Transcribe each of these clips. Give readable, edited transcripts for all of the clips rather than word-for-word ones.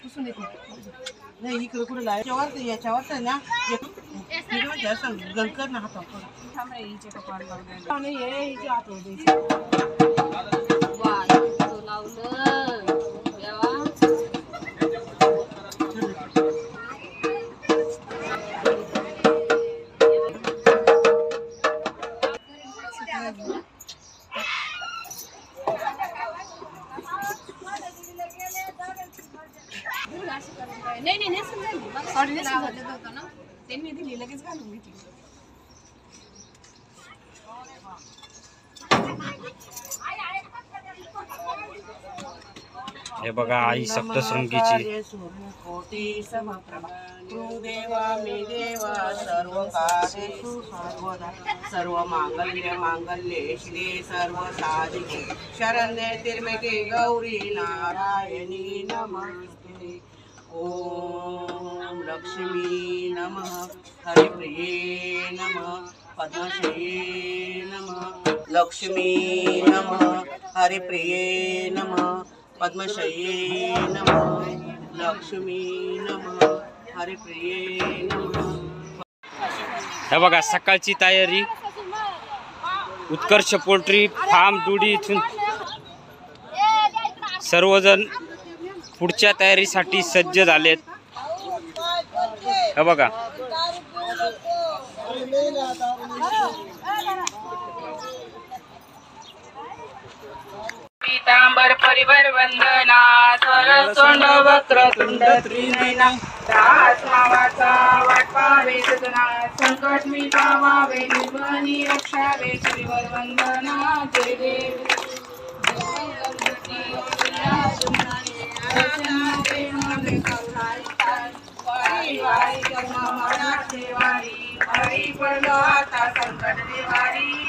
नाही इकडे कुठे लावायच्यावर याच्यावर ना गंकर ना हात हे बघा आई सप्तशृंगीची कोटी समप्रभा तू देवा मी देवा सर्व कार्येषु सर्वदा सर्व मांगल्ये श्री सर्व साधिके शरण्ये त्र्यंबके गौरी नारायणी नमस्ते। ओम लक्ष्मी नमः हरिप्रिये नमः पद्मश्रिये नमः लक्ष्मी नमः हरिप्रिये नमः पद्मश्रिये नमः लक्ष्मी नमः हरिप्रिये नमः। हे बघा सकाळची तयारी उत्कर्ष पोल्ट्री फार्म दुडी इथून सर्वजण पुढच्या तयारीसाठी सज्ज झालेत। हे बघा पीतांबर परिवर वंदना सरसोंड वक्रतुंड त्रिनयना दास नावाचा वाटपावे सदना संकट मी पावावे निर्मनी रक्षावे परिवर वंदना जय देव संकट दिवारी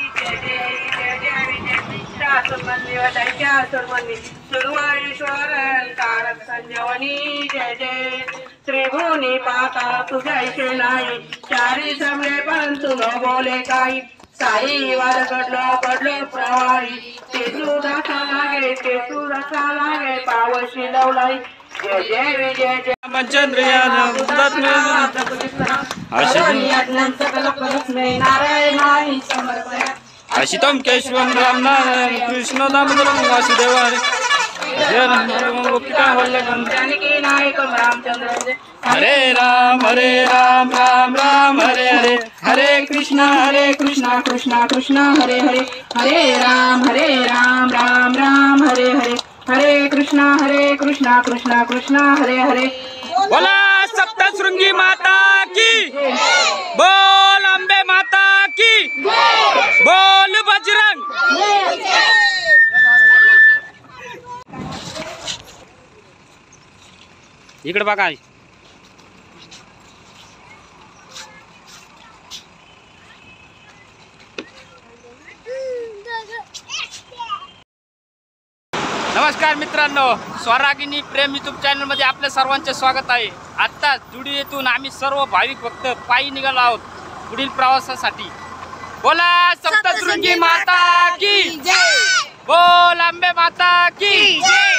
जय कारक संजीवनी जय जय त्रिभुवनी पाता तुझ्या नाही चारी समळे परंतु न बोले काही साई वाद कडलं प्रवाही ते सुरक्षा लागे पावशी लवलाई जय जय विजय जय नारायण समर्पया आशितम केशवम राम नारायण कृष्ण दामोदरम वासुदेवाय हरे राम राम राम हरे हरे हरे कृष्णा कृष्णा कृष्णा हरे हरे हरे राम राम राम हरे हरे हरे कृष्णा कृष्णा कृष्णा हरे हरे। बोला सप्तशृंगी माता की बोल अंबे माता की बोल बजरंग। इकडे बघा नमस्कार मित्रांनो, स्वरागिनी प्रेम यूट्यूब चॅनल मध्ये आपल्या सर्वांचे स्वागत आहे। आता जुडी येथून आम्ही सर्व भाविक भक्त पायी निघालो आहोत पुढील प्रवासासाठी। बोला सप्तशृंगी माता की जय, बोल अंबे माता की जय।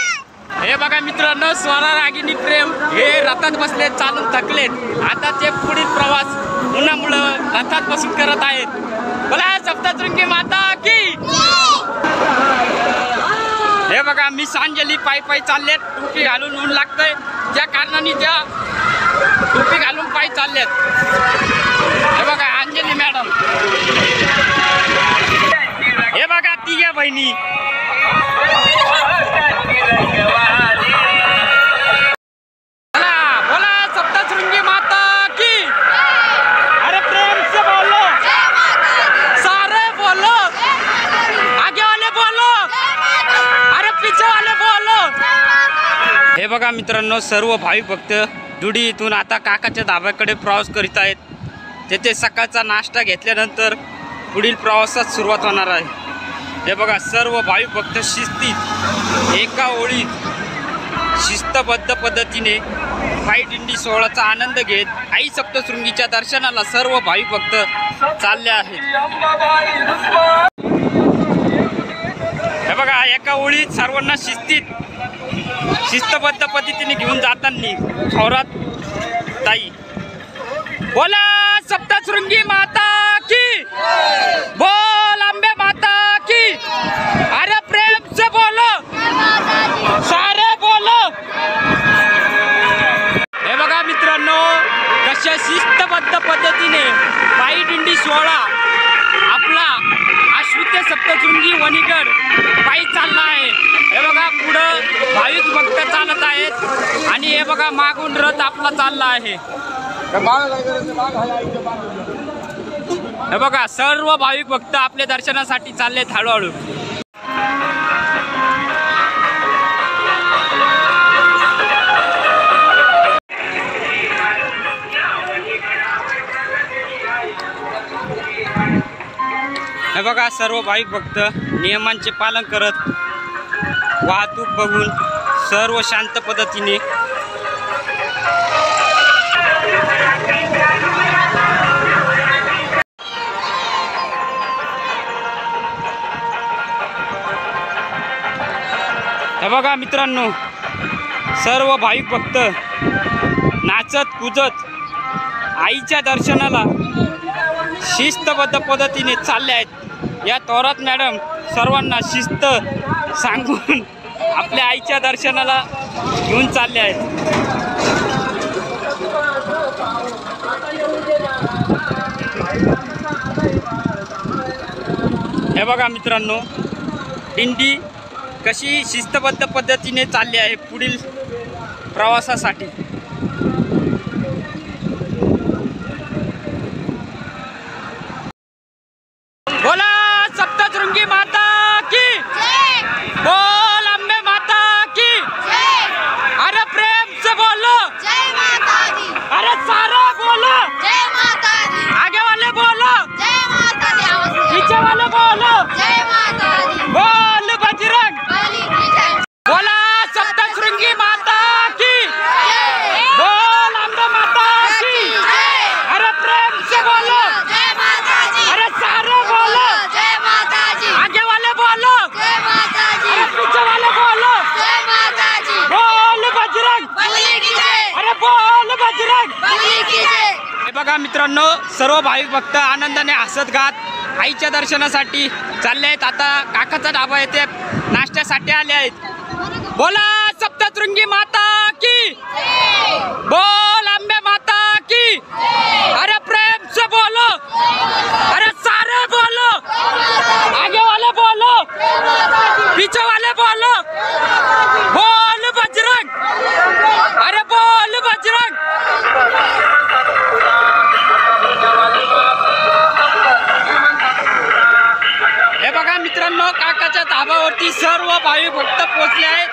हे बघा मित्रांनो, स्वरागिनी प्रेम हे रथात बसले, चालून थकलेत। आता ते पुढील प्रवास उन्हामुळे रथात बसून करत आहेत। बोला सप्तशृंगी माता की हे बघा मी सांजली पायी चाललेत, टोपी घालून ऊन लागतंय त्या कारणाने त्या टोपी घालून पायी चाललेत। हे बघा अंजली मॅडम, हे बघा तिघ्या बहिणी। बोला सप्तशृंगी माता की। अरे प्रेम से बोलो, सारे बोलो, आगे वाले बोलो, अरे पीछे वाले बोलो। हे बघा मित्रांनो, सर्व भाविक भक्त जुडी इथून आता काकाच्या धाब्याकडे प्रवास करीत आहेत। तेथे सकाळचा नाश्ता घेतल्यानंतर पुढील प्रवासात सुरुवात होणार आहे। हे बघा सर्व भाविक भक्त शिस्तीत एका ओळीत शिस्तबद्ध पद्धतीने पायी दिंडी सोहळ्याचा आनंद घेत आई सप्तशृंगीच्या दर्शनाला सर्व भाविक भक्त चालले आहेत। हे बघा एका ओळीत सर्वांना शिस्तीत शिस्तबद्ध पद्धतीने घेऊन जाताना थोरात ताई बोला सप्तशृंगी माता की, बोल अंबे माता की, अरे प्रेम से बोलो सारे बोलो। हे बघा मित्रांनो कशा शिस्तबद्ध पद्धतीने पायी दिंडी सोहळा आपला आश्वित्य सप्तशृंगी वणीगड पायी चालला आहे। हे बघा पुढं भाविक भक्त चालत आहेत आणि हे बघा मागून रथ आपला चालला आहे। हे बघा सर्व भाविक भक्त आपल्या दर्शनासाठी चाललेत हळूहळू। हे बघा सर्व भाविक भक्त नियमांचे पालन करत वाहतूक बघून सर्व शांत पद्धतीने हे बघा मित्रांनो सर्व भाविक भक्त नाचत कुजत आईच्या दर्शनाला शिस्तबद्ध पद्धतीने चालले आहेत। या थोरात मॅडम सर्वांना शिस्त सांगून आपल्या आईच्या दर्शनाला घेऊन चालले आहेत। हे बघा मित्रांनो दिंडी कशी शिस्तबद्ध पद्धतीने चालली आहे पुढील प्रवासासाठी। बोला सप्तशृंगी माता की, बोल अंबे माता की, अरे प्रेम से बोलो जय माता दी, अरे सारा बोलो जय माता दी, आगे वाले बोलो जय माता दी, पीछे वाले बोलो जय माता दी, बोल बजरंग बलि की जय, बोला सप्तशृंगी माता की, बोल अंबे माता की, अरे प्रेम से बोलो जय माता दी, अरे सारे बोलो जय माता दी, आगे वाले बोलो जय माता दी, अरे पीछे वाले बोलो जय माता दी, बोल बजरंग बलि की जय, अरे बोल बजरंग। बलि की जय। हे बघा मित्रांनो सर्व भाविक भक्त आनंदाने हसत गात आईच्या दर्शनासाठी चालले आहेत। आता काकाचा ढाबा येथे नाश्त्यासाठी आले आहेत। बोला सप्तशृंगी माता की, बोल अंबे माता की, अरे प्रेम से बोलो अरे सारे बोलो आगे वाले बोलो पीछे वाले बोलो बोल बजरंग अरे बोल बजरंग। हे बघा मित्रांनो काकाच्या ढाबावरती सर्व भाविक भक्त पोहोचले आहेत।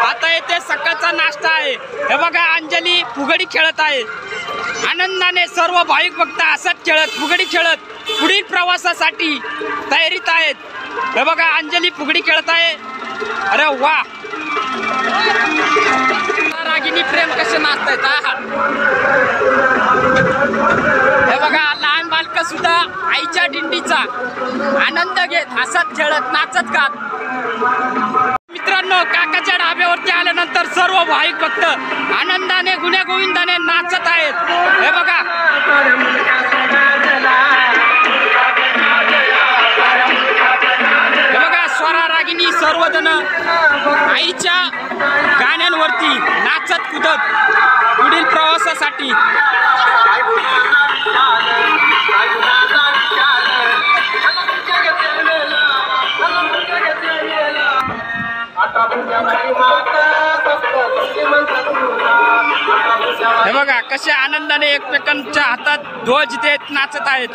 आता येथे सकाळचा नाश्ता आहे। हे बघा अंजली फुगडी खेळत आहे। आनंदाने सर्व भाविक भक्त हसत खेळत फुगडी खेळत पुढील प्रवासासाठी तयारीत आहेत। हे बघा अंजली फुगडी खेळत आहे। अरे वा रागिनी प्रेम कसे नाचतायत। हे बघा लहान बालक सुद्धा आईच्या दिंडीचा आनंद घेत हसत खेळत नाचत गात। मित्रांनो काकाच्या ढाब्यावरती आल्यानंतर सर्व भाविक भक्त आनंदाने गुण्या गोविंदाने नाचत आहेत। हे बघा हे बघा स्वरा रागिनी सर्वजण आईच्या गाण्यांवरती नाचत कुदत पुढील प्रवासासाठी हे बघा कशा आनंदाने एकमेकांच्या हातात ध्वज देत नाचत आहेत।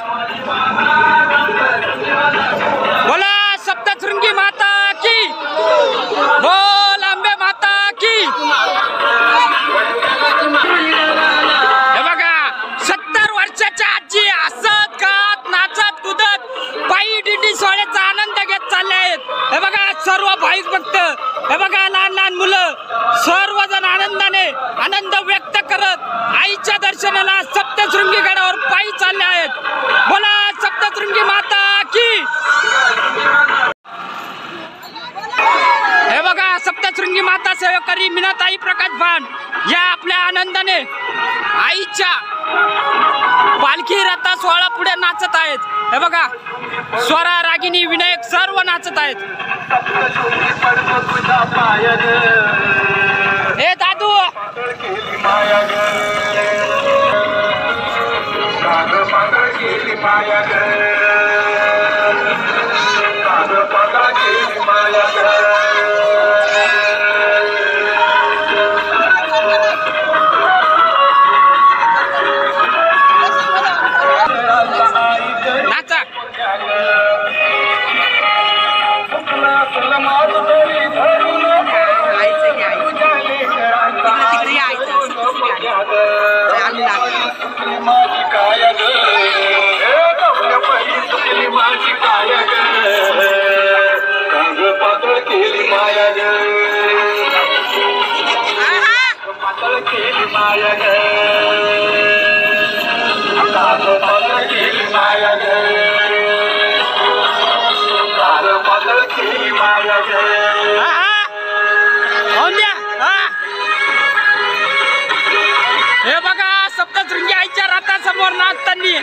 बोला सप्तशृंगी माता की, बोल अंबे माता की। हे बघा 70 वर्षाच्या आजी हसत गात नाचत कुदत पायी दिंडी सोहळ्याचा आनंद घेत चालले आहेत। हे बघा सर्व भाविक भक्त हे बघा लहान लहान मुलं सर्वजण आनंदाने आनंद व्यक्त करत आईच्या दर्शनाला सप्तशृंगी गडावर पायी चालले आहेत। बोला सप्तशृंगी माता की। हे बघा साई प्रकाश भान या आपल्या आनंदाने आईच्या पालखी रथा सोहळा पुढे नाचत आहेत. हे बघा स्वरा रागिनी विनायक सर्व नाचत आहेत. हे दादू नाचा. हे बघा सप्तशृंगी आईच्या रथासमोर नाचतानी.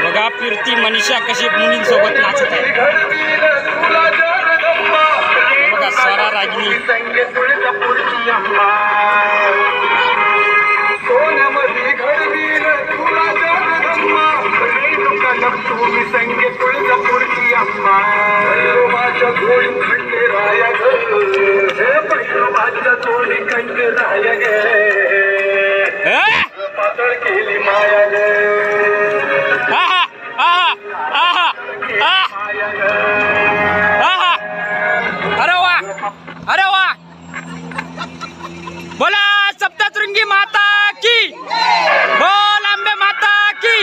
बघा फिरती मनीषा कशी मुलींसोबत नाचत आहे. बघा स्वरा रागिनी अरे वा बोला सप्तशृंगी माता की बोल अंबे माता की.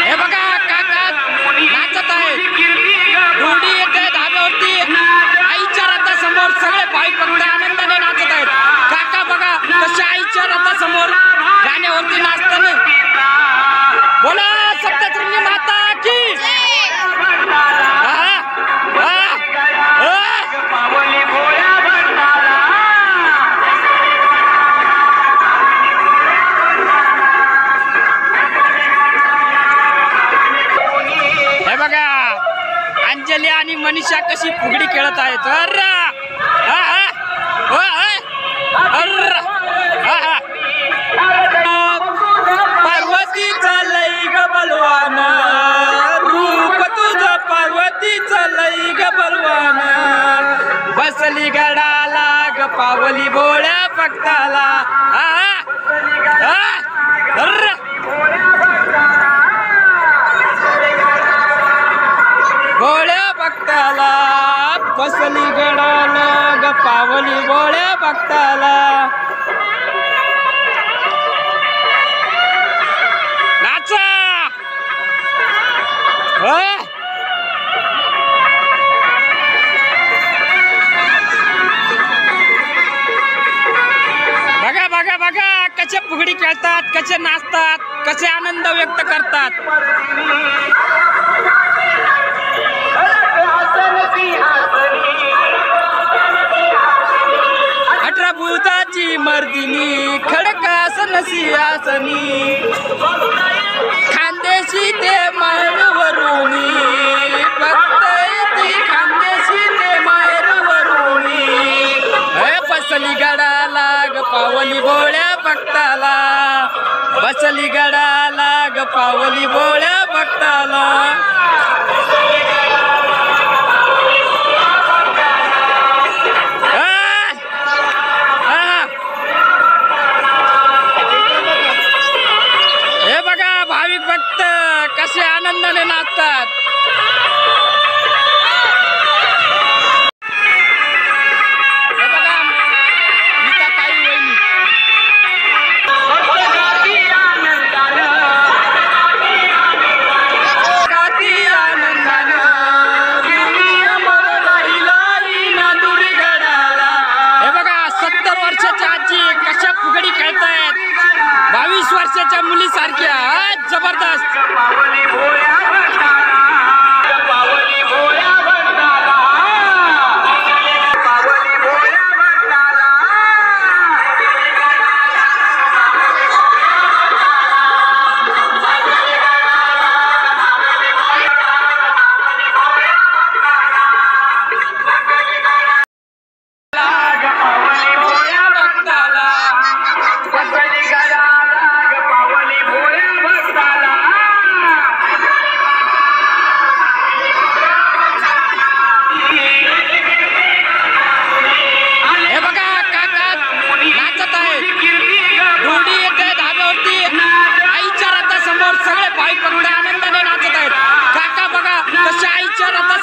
हे बघा काका नाचत आहे. रुडी येते धाब्यावरती आईच्या रथासमोर सगळे भाविक भक्त आनंदाने नाचत आहेत. काका बघा कशा आईच्या रथासमोर गाण्यावरती नाचताना. बोला सप्तशृंगी माता की. हे बघा अंजली आणि मनीषा कशी फुगडी खेळत आहेत. पार्वतीचा लई ग बलवान रूप तुझं पार्वतीचा लई ग बलवान बसली गडाला ग पावली भोळ्या भक्ताला. भोळ्या भक्ताला बसली गडाला ग पावली भोळ्या भक्ताला. नाचा बघा बघा बघा कसे फुगडी खेळतात, कसे नाचतात, कसे आनंद व्यक्त करतात. भूताची मर्दिनी खडकासन सिंहासनी खानदेशी बसली गडाला ग पावली भोळ्या भक्ताला. हे बघा भाविक भक्त कसे आनंदाने नाचतात. हे बघा गीताताई वहिनी. हे बघा 70 वर्षाच्या आजी कशा फुगडी खेळतायत 22 वर्षाच्या मुलीसारख्या. जबरदस्त.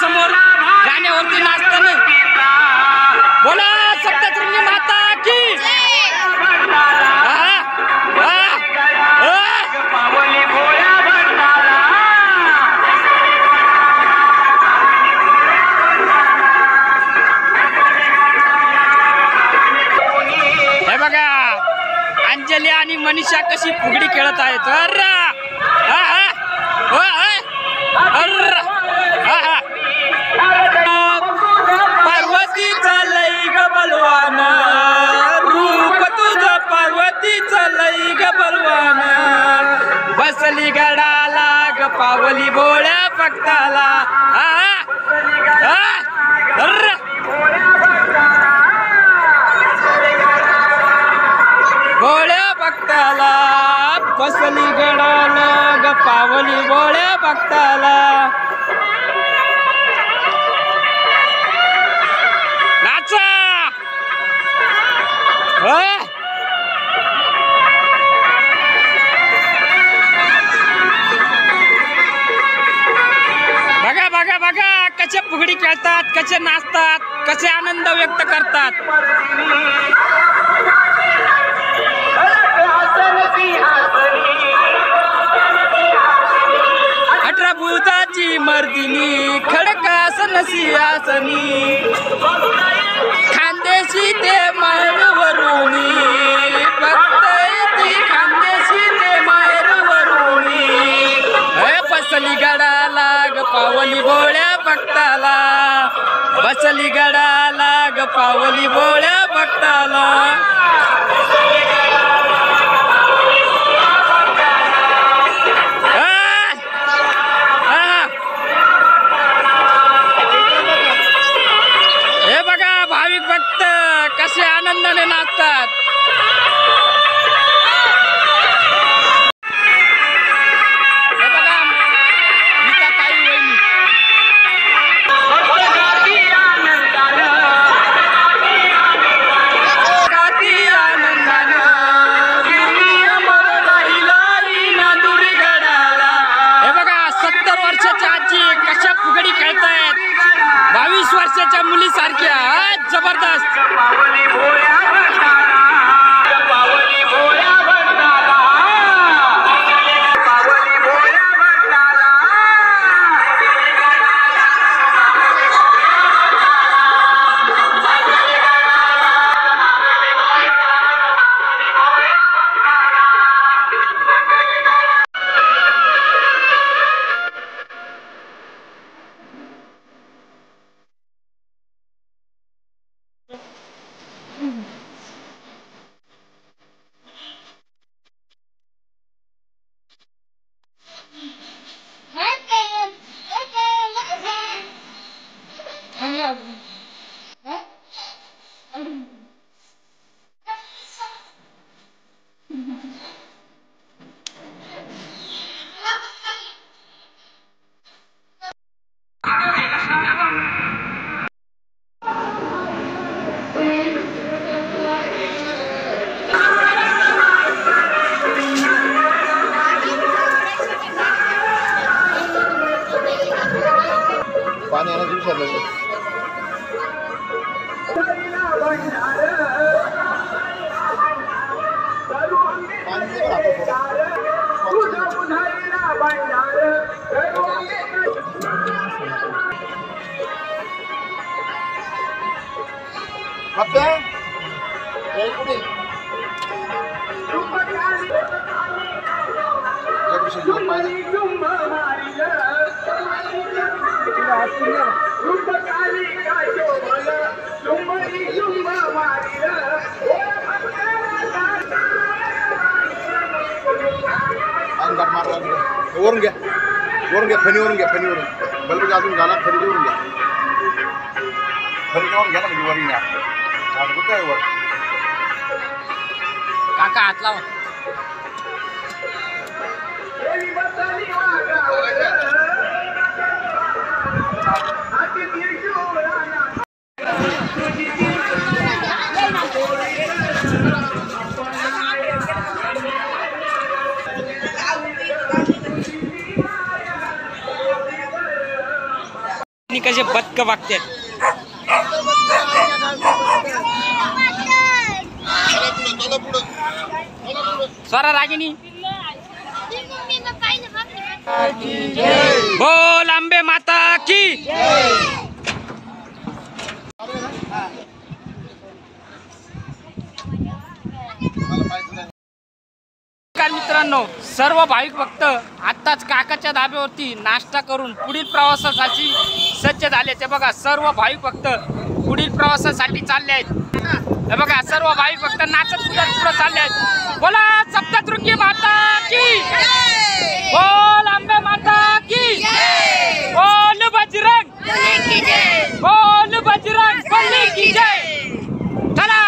समोर गाण्यावरती नाचताना बोला सप्तशृंगी माता की. हे बघा अंजली आणि मनीषा कशी फुगडी खेळत आहेत. पार्वतीचा लई ग बलवान रूप तुझं पार्वतीचा लई ग बलवान. बसली गडाला ग पावली भोळ्या भक्ताला. भोळ्या भक्ताला बसली गडाला ग पावली भोळ्या भक्ताला. बघा बघा बघा कसे फुगडी खेळतात कसे नाचतात कसे आनंद व्यक्त करतात. अठरा भूताची मर्दिनी खडकासन सिंहासनी खानदेशी ते माहेरवरुणी फक्त ती खानदेशी ते माहेरवरुणी. बसली गडाला ग पावली भोळ्या भक्ताला. बसली गडाला ग पावली भोळ्या भक्ताला. हे बघा भाविक भक्त कसे आनंदाने नाचतात. हे बघा गीताताई वहिनी. हे बघा 70 वर्षाच्या आजी कशा फुगडी खेळतायत 22 वर्षाच्या मुलीसारख्या. जबरदस्त. पाणी आणायचं विचारलं वरून घ्या फणीवरून घ्या बलबी अजून घाला फणीवरून घ्या फणीवरून घ्या ना म्हणजे वरून घ्या कुठं आहे वर काका हात लावा कसे बदक वागतात स्वरा रागिनी बोल अंबे माता की मित्रांनो सर्व भाविक भक्त आत्ताच काकाच्या धाब्यावरती नाश्ता करून पुढील प्रवासासाठी सज्ज झाले. ते बघा सर्व भाविक भक्त पुढील प्रवासासाठी चालले आहेत. हे बघा सर्व भाविक भक्त नाचत पुढे चालले आहेत. बोला सप्तशृंगी माता की बोल अंबे माता की बोल बजरंग बोल बजरंग बली की जय. चला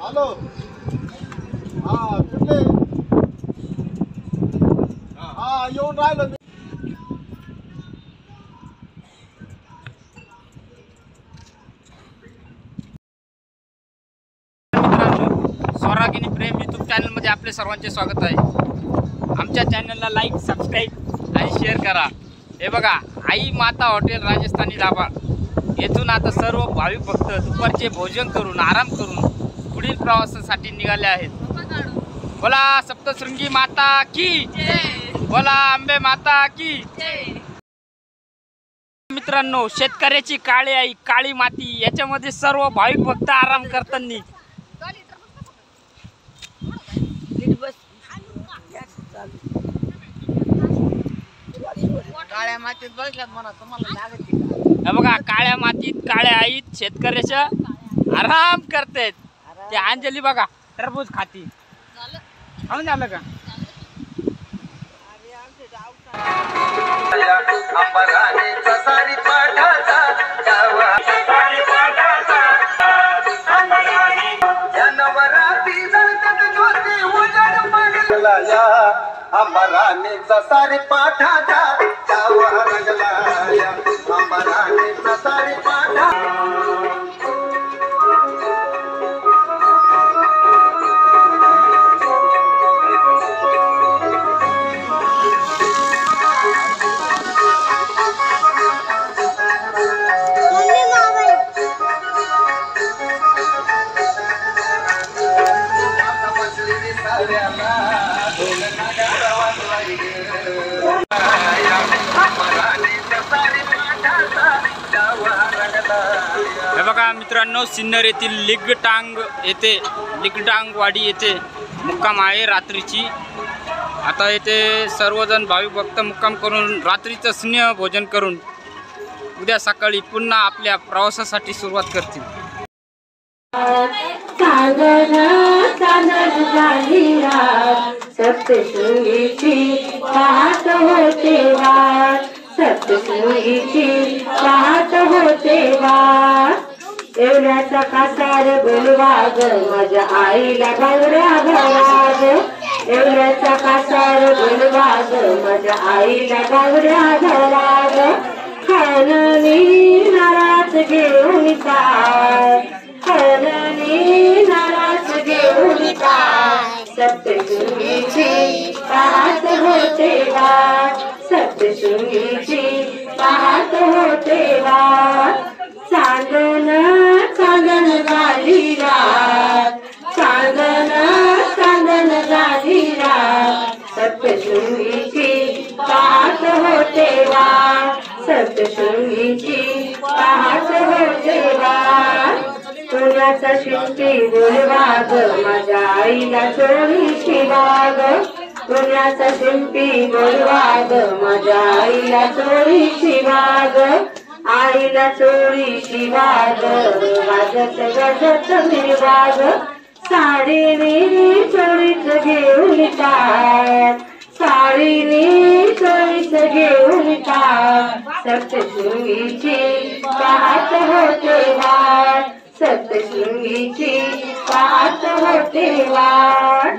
हॅलो हा कुठले हा येऊन राहिलो मी. स्वरागिनी प्रेम यूट्यूब चॅनलमध्ये आपले सर्वांचे स्वागत आहे. आमच्या चॅनलला लाईक सबस्क्राईब आणि शेअर करा. हे बघा आई माता हॉटेल राजस्थानी धाबा येथून आता सर्व भाविक भक्त दुपारचे भोजन करून आराम करून पुढील प्रवासासाठी निघाले आहेत. बोला सप्तशृंगी माता की बोला अंबे माता की. मित्रांनो शेतकऱ्याची काळी आई काळी माती याच्यामध्ये सर्व भाविक भक्त आराम करताना काळ्या मातीत बसल्यात म्हणा तुम्हाला लागत हे बघा काळ्या मातीत काळ्या आईत शेतकऱ्याच्या आराम करतेत. ते अंजली बघा टरबूज खाती खाऊन झालं का. अंबराणीचा सारी पाठाचा जावा रंगला या अंबराणीचा सारी पाठा. हे बघा मित्रांनो सिन्नर येथील लिगटांग वाडी येथे मुक्काम आहे रात्रीची. आता येथे सर्वजण भाविक भक्त मुक्काम करून रात्रीचं स्नेह भोजन करून उद्या सकाळी पुन्हा आपल्या प्रवासासाठी सुरुवात करतील. चांदन चांदन झाली रात सप्तशृंगीची पाहत होते वाट सप्तशृंगीची पाहत होते वाट एवढ्याचा कासार बोलवा ग माझ्या आईला बांगड्या घाला ग एवढ्याचा कासार बोलवा ग माझ्या आईला बांगड्या घाला ग खणणी नाराज घेऊन काय खणणी नाराज घेऊन काय सप्तशृंगीची पाहत होते वाट सप्तशृंगीची पाहत होते वाट चांदन चांदन झाली रात चांदन चांदन झाली रात सप्तशृंगीची पाहत होते वाट सप्तशृंगीची पाहत होते वाट पुण्याचा शिंपी बोलवा ग माझ्या आईला चोरी शिवा ग पुण्याचा शिंपी बोलवा ग माझ्या आईला चोरी शिवा ग आईला चोरी शिवा ग वाजत गजत मिरवा ग साडीने चोरीच घेऊन टाक साडीने चोरीच घेऊन टाक सप्तशृंगीची पाहत होते वाट सप्तशृंगीची पाहत होते वाट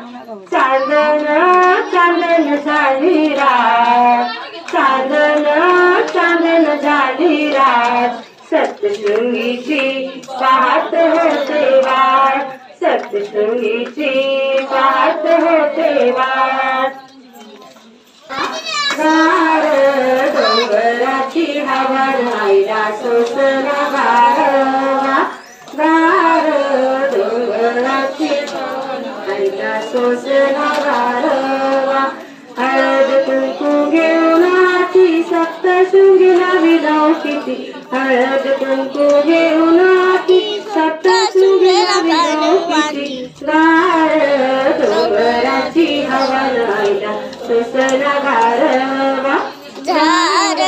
चांदन चांदन झाली रात चांदन चांदन झाली रात सप्तशृंगीची पाहत होते वाट सप्तशृंगीची पाहत होते वाट गार डोंगराची हवा राहिला सोसना गारवा गार डोंगराची राहिला सोसना गारवा हळद कुंकू घेऊन आती सप्तशृंगीला विनवती हळद कुंकू घेऊन आती सप्तशृंगीला विनवती गार डोंगराची हवा राहिला सोसना गारवा गार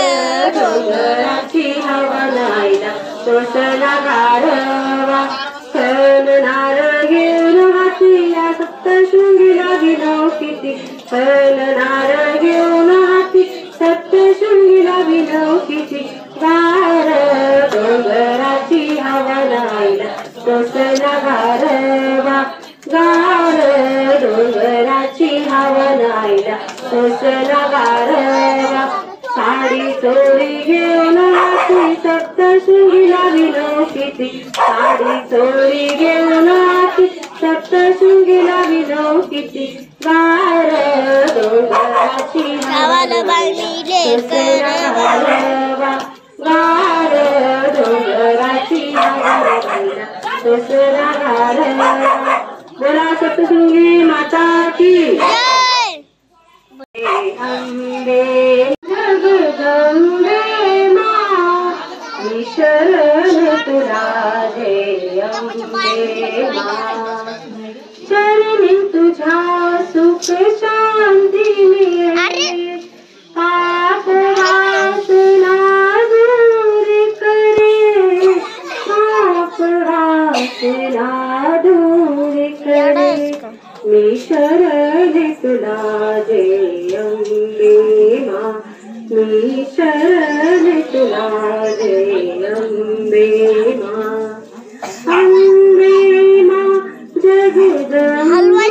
डोंगराची हवा राहिला सोसना गारवा खणणार घेऊन हाती या सप्तशृंगीला विनवती खणणार घेऊन हाती सप्तशृंगीला विनवती गार डोंगराची हवा राहिला सोसना गारवा गार डोंगराची हवा राहिला सोसना गारवा साडी चोरी घेऊन हाती सप्तशृंगीला विनवती साडी चोरी घेऊन हाती सप्तशृंगीला विनवती गार डोंगराची हवा सोसना गारवा गार डोंगराची हवा राहिला सोसना गारवा बोला सप्तशृंगी माता की अंबे जगदंबे माँ मी शरण तुला दे अंबे माँ चरणी तुझ्या सुख शांती मिळे पाप वासना दूर करे पाप वासना दूर करे मी शरण तुला दे अंबे माँ मी शरण तुला दे अंबे माँ अंबे माँ जगदंबे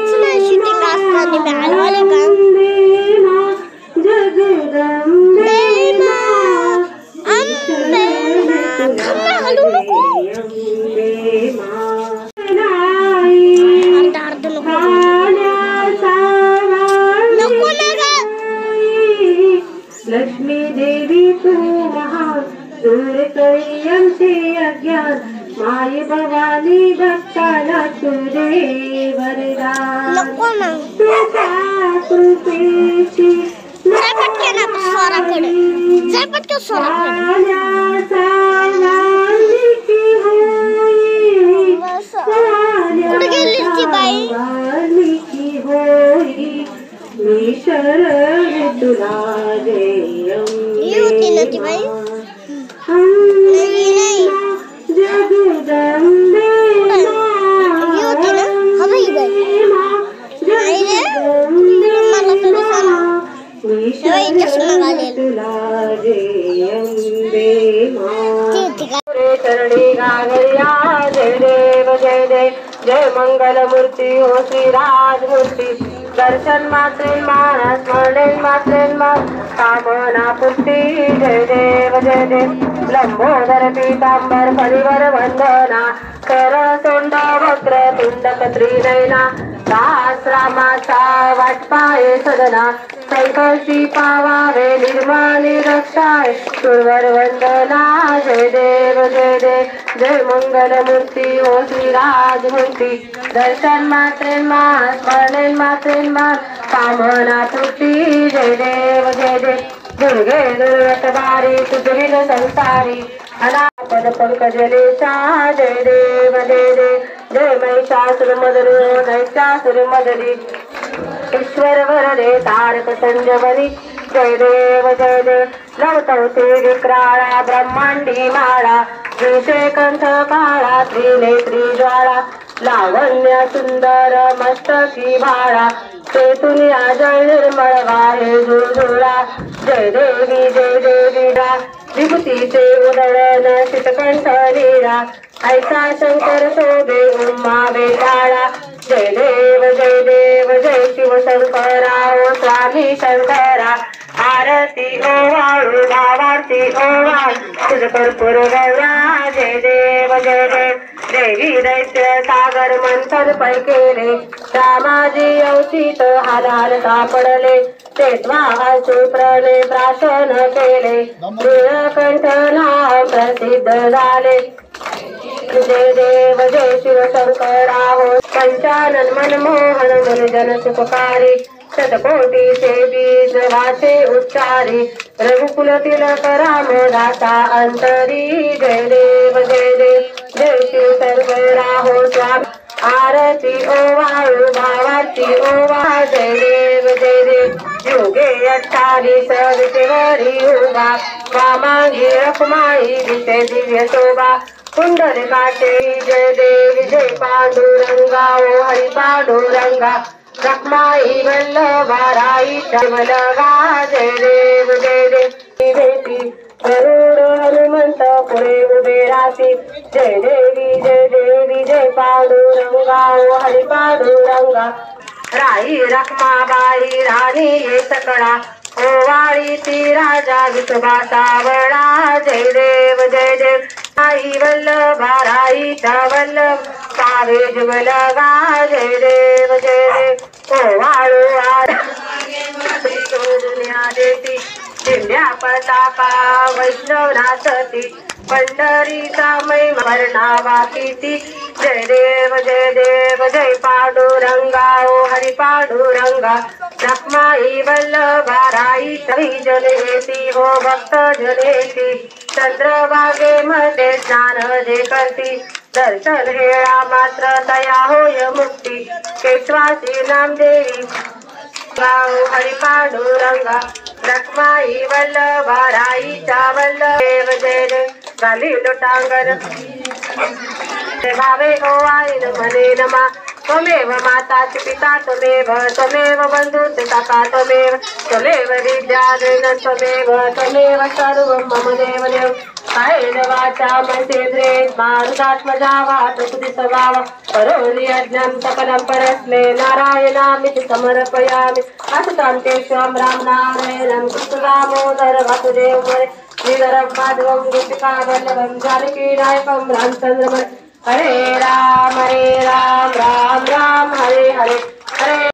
अंबे माँ जगदंबे माँ शरण तुला दे अंबे माँ लक्ष्मी देवी तू महान दूर करी आमचे अज्ञान माय भवानी भक्ताला तू दे वरदान तुझ्या कृपेची मी शरण तुला दे अंबे जगदंबे गागरिया जय देव जय देव जय मंगल मूर्ती हो श्री राजमूर्ती दर्शन मात्रे माना स्मरण मात्रे मान कामना पूर्ती जय देव लंबोदर पीतांबर परिवर वंदना कर सोंड वक्र तुंड कत्री नयना दास रामाचा वाटपाये सदना संकर्षी पावावे निर्माणी रक्षाय सुरवर वंदना जय देव जय मंगल मूर्ती हो श्री राजमूर्ती दर्शन मात्रे मान स्मरण मात्रे मान कामना पूर्ती जय देव दुर्गे दुर्गतबारी तुझविन संसारी अनापद पंकजलेशा जय देव जय महिषासुर मदरी नैषासुर मदरी ईश्वर वरदे तारक संजवनी जय देव लवतवते विक्राळा ब्रह्मांडी माळा विषे कंठ काळा त्रिनेत्री ज्वाळा लावण्य सुंदर मस्तकी भाळा चेतुनिया जय निर्मळ वाहे झुळझुळा जय देवी विभूतीचे उदळण शीतकंठ लीळा ऐसा शंकर शोभे उमा बेटाळा जय देव जय शिव शंकरा ओ स्वामी शंकरा आरती ओवाळू भावाची ओवाळ तुझ कर्पूर गौरा जय देव देवी दैत्य सागर मंथन पै केले रामाजी अवचित हाल सापडले ते स्वाहासूत्रने प्राशन केले नीलकंठ नाम प्रसिद्ध झाले जय देव जय शिव शंकरा हो पंचानन मनमोहन मन जन सुखकारी शतकोटी से बीज वाचे उच्चारी रघुकुल तिलक राम दाता अंतरी जय देव जय शिव शंकरा हो स्वामी आरती ओवाळू भावाची ओवा जय देव युगे 28 विटेवरी उभा वामांगी रखुमाई दिसे दिव्य शोभा कुंडलिकाचे जय देवी जय पांडुरंगा ओ हरी पांडुरंगा रखमाई वल्लभाराई वल्लभा जय देव भेटी गरुड हनुमंत पुढे उभे राहती जय देवी जय पांडुरंगा ओ हरी पांडुरंगा राई रखमाबाई राणी ये सकळा ओवाळी ती राजा विठोबा सावळा जय देव आई वल्लभाराई वल्लभ सावे जुगलगा जय देव ओवाळू दुनिया देती दिव्या पताका वैष्णव नाचती पंढरीचा महिमा नावाकीती जय देव जय पांडुरंगा ओ हरी पांडुरंगा रखमाई वल्लभाराई सवी जनेती हो भक्त जनेती चंद्रभागेमध्ये स्नान जे करती दर्शन हेळा मात्र तया होय मुक्ती केशवासी नामदेवी हरी पांडुरंगा रखमाई वल्लभाराईचा वल्लभ जय गाली लोटांगण भावे ओवाळीन म्हणे नमा त्वमेव माताच पिता त्वमेव बंधुच सखा त्वमेव विद्याधन त्वमेव सर्वं मम देव कायेन वाचा मनसेन्द्रे मारुतात्मजा वा प्रकृतिस्वभाव करोमि यज्ञं सकलं परस्मै नारायणामिति समर्पयामि असतां तेषां रामनारायणं कृष्णदामोदर वासुदेवं श्रीधरं माधवं गोपिकावल्लभं जानकीनायकं रामचन्द्रं हरे राम राम राम हरे हरे हरे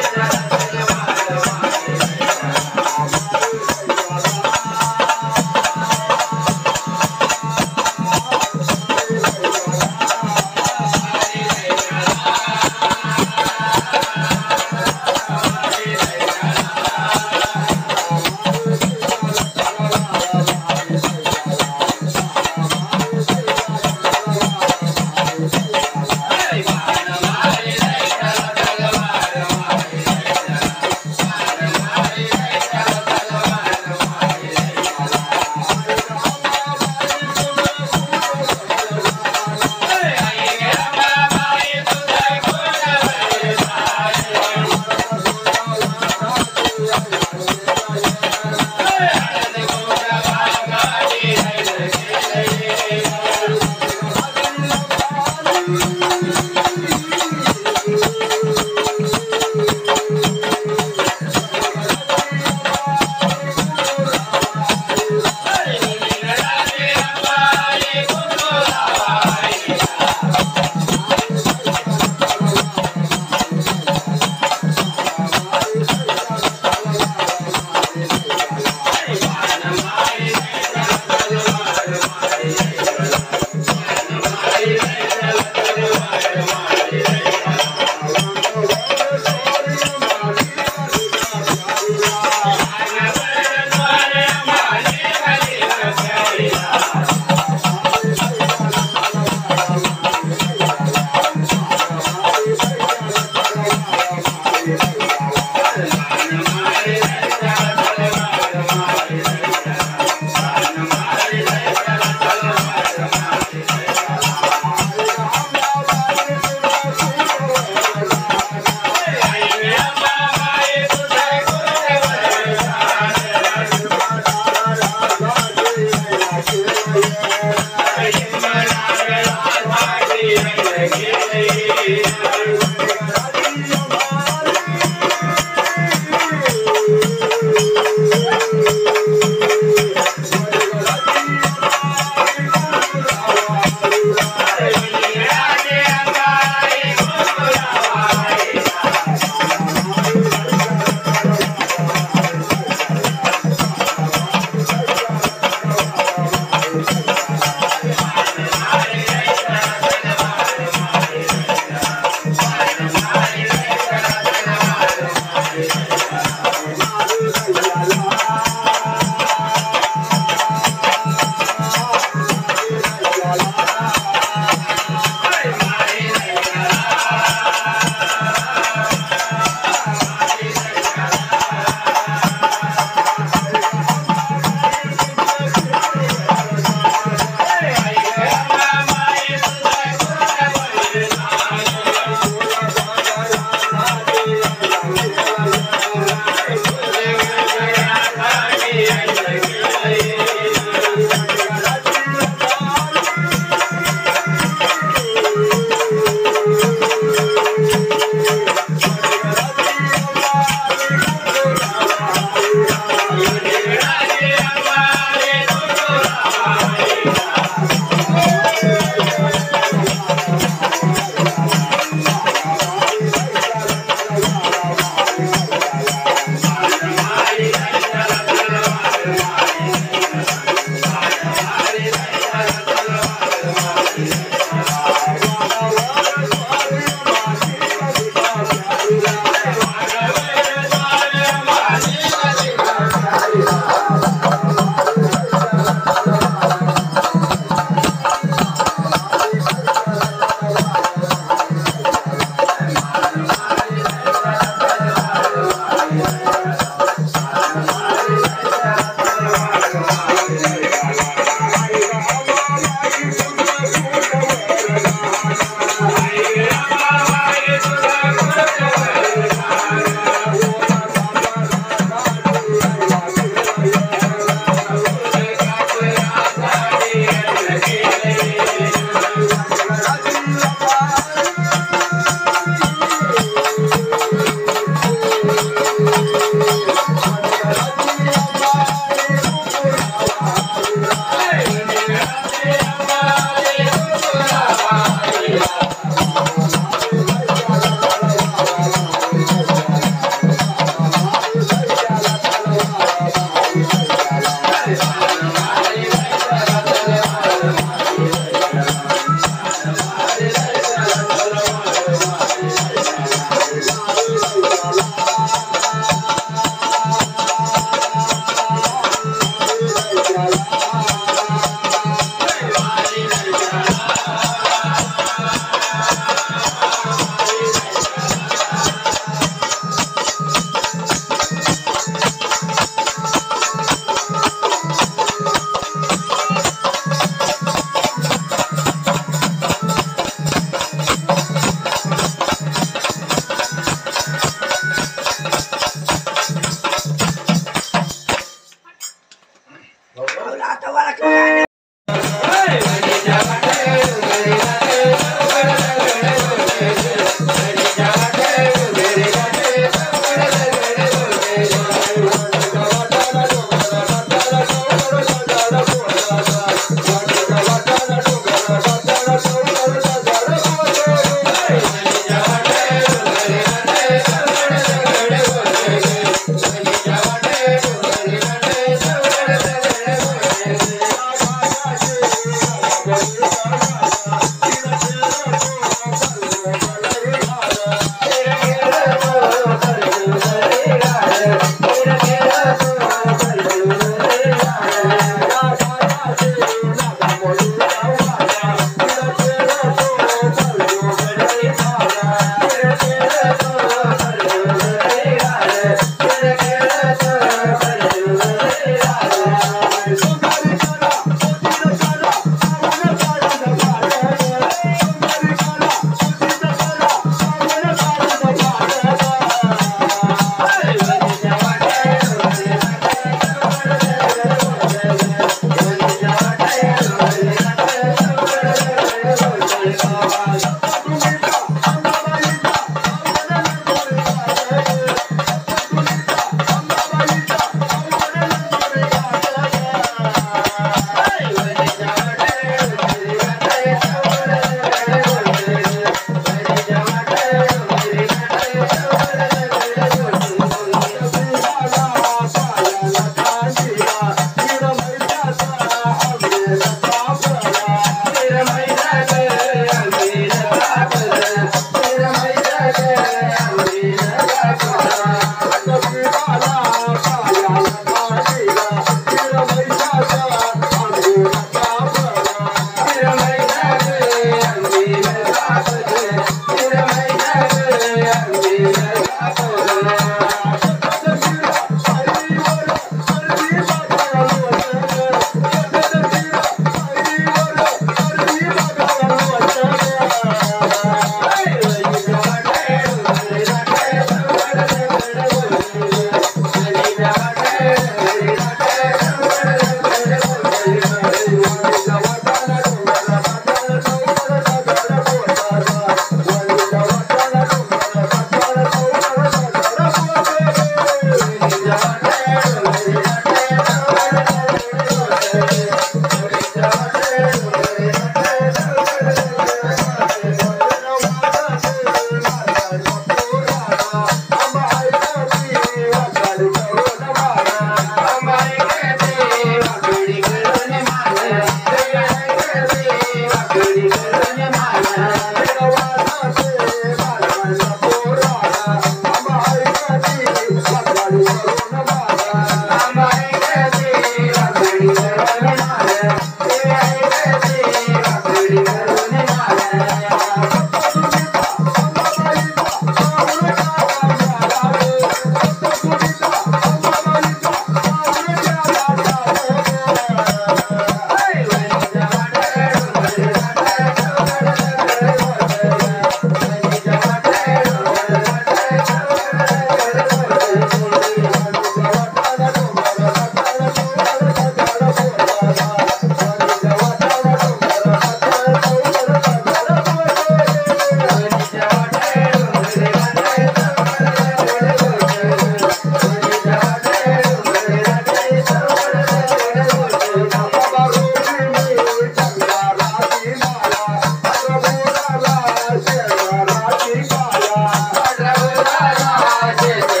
राशे